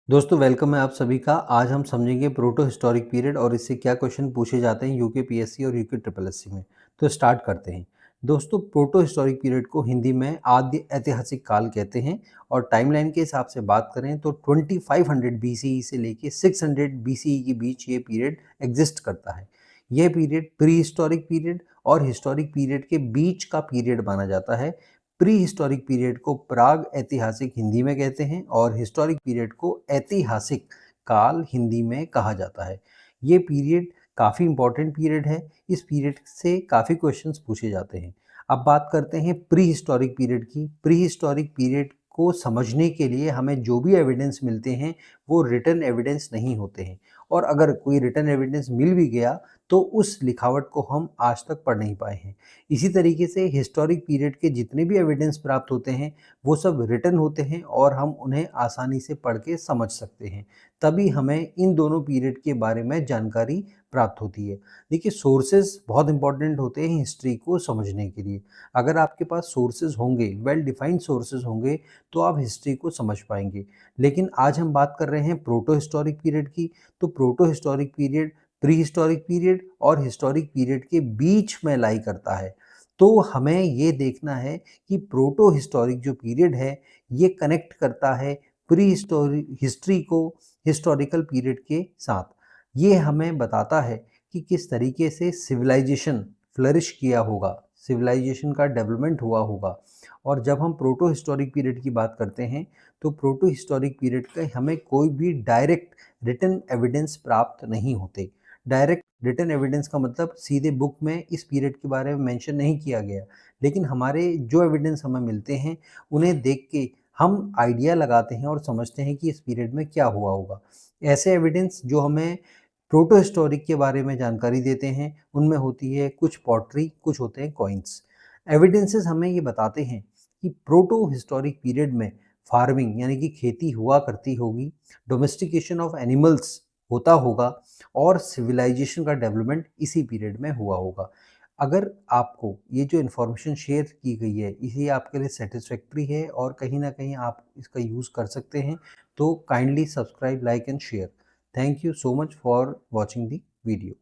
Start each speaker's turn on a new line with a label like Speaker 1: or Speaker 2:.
Speaker 1: दोस्तों वेलकम है आप सभी का। आज हम समझेंगे प्रोटो हिस्टोरिक पीरियड और इससे क्या क्वेश्चन पूछे जाते हैं यूके पीएससी और यूके ट्रिपल एससी में। तो स्टार्ट करते हैं। दोस्तों प्रोटो हिस्टोरिक पीरियड को हिंदी में आद्य ऐतिहासिक काल कहते हैं और टाइमलाइन के हिसाब से बात करें तो 2500 बीसीई से लेके 600 बीसीई के बीच ये पीरियड एग्जिस्ट करता है। यह पीरियड प्री हिस्टोरिक पीरियड और हिस्टोरिक पीरियड के बीच का पीरियड माना जाता है। प्री हिस्टोरिक पीरियड को प्राग ऐतिहासिक हिंदी में कहते हैं और हिस्टोरिक पीरियड को ऐतिहासिक काल हिंदी में कहा जाता है। ये पीरियड काफ़ी इंपॉर्टेंट पीरियड है। इस पीरियड से काफ़ी क्वेश्चंस पूछे जाते हैं। अब बात करते हैं प्री हिस्टोरिक पीरियड की। प्री हिस्टोरिक पीरियड को समझने के लिए हमें जो भी एविडेंस मिलते हैं वो रिटन एविडेंस नहीं होते हैं, और अगर कोई रिटन एविडेंस मिल भी गया तो उस लिखावट को हम आज तक पढ़ नहीं पाए हैं। इसी तरीके से हिस्टोरिक पीरियड के जितने भी एविडेंस प्राप्त होते हैं वो सब रिटन होते हैं और हम उन्हें आसानी से पढ़ के समझ सकते हैं। तभी हमें इन दोनों पीरियड के बारे में जानकारी प्राप्त होती है। देखिए सोर्सेज बहुत इंपॉर्टेंट होते हैं हिस्ट्री को समझने के लिए। अगर आपके पास सोर्सेज होंगे, वेल डिफाइंड सोर्सेज होंगे, तो आप हिस्ट्री को समझ पाएंगे। लेकिन आज हम बात कर रहे हैं प्रोटो हिस्टोरिक पीरियड की। तो proto historic period pre historic period और हिस्टोरिक पीरियड के बीच में लाई करता है। तो हमें ये देखना है कि प्रोटो हिस्टोरिक जो पीरियड है ये कनेक्ट करता है प्री हिस्टोरिक हिस्ट्री को हिस्टोरिकल पीरियड के साथ। ये हमें बताता है कि किस तरीके से सिविलाइजेशन फ्लरिश किया होगा, सिविलाइजेशन का डेवलपमेंट हुआ होगा। और जब हम प्रोटो हिस्टोरिक पीरियड की बात करते हैं तो प्रोटो हिस्टोरिक पीरियड का हमें कोई भी डायरेक्ट रिटन एविडेंस प्राप्त नहीं होते। डायरेक्ट रिटन एविडेंस का मतलब सीधे बुक में इस पीरियड के बारे में मेंशन नहीं किया गया, लेकिन हमारे जो एविडेंस हमें मिलते हैं उन्हें देख के हम आइडिया लगाते हैं और समझते हैं कि इस पीरियड में क्या हुआ होगा। ऐसे एविडेंस जो हमें प्रोटो हिस्टोरिक के बारे में जानकारी देते हैं उनमें होती है कुछ पॉटरी, कुछ होते हैं कॉइन्स। एविडेंसेस हमें ये बताते हैं कि प्रोटो हिस्टोरिक पीरियड में फार्मिंग यानी कि खेती हुआ करती होगी, डोमेस्टिकेशन ऑफ एनिमल्स होता होगा और सिविलाइजेशन का डेवलपमेंट इसी पीरियड में हुआ होगा। अगर आपको ये जो इन्फॉर्मेशन शेयर की गई है इसी आपके लिए सेटिस्फैक्ट्री है और कहीं ना कहीं आप इसका यूज़ कर सकते हैं, तो kindly subscribe, like and share. Thank you so much for watching the video.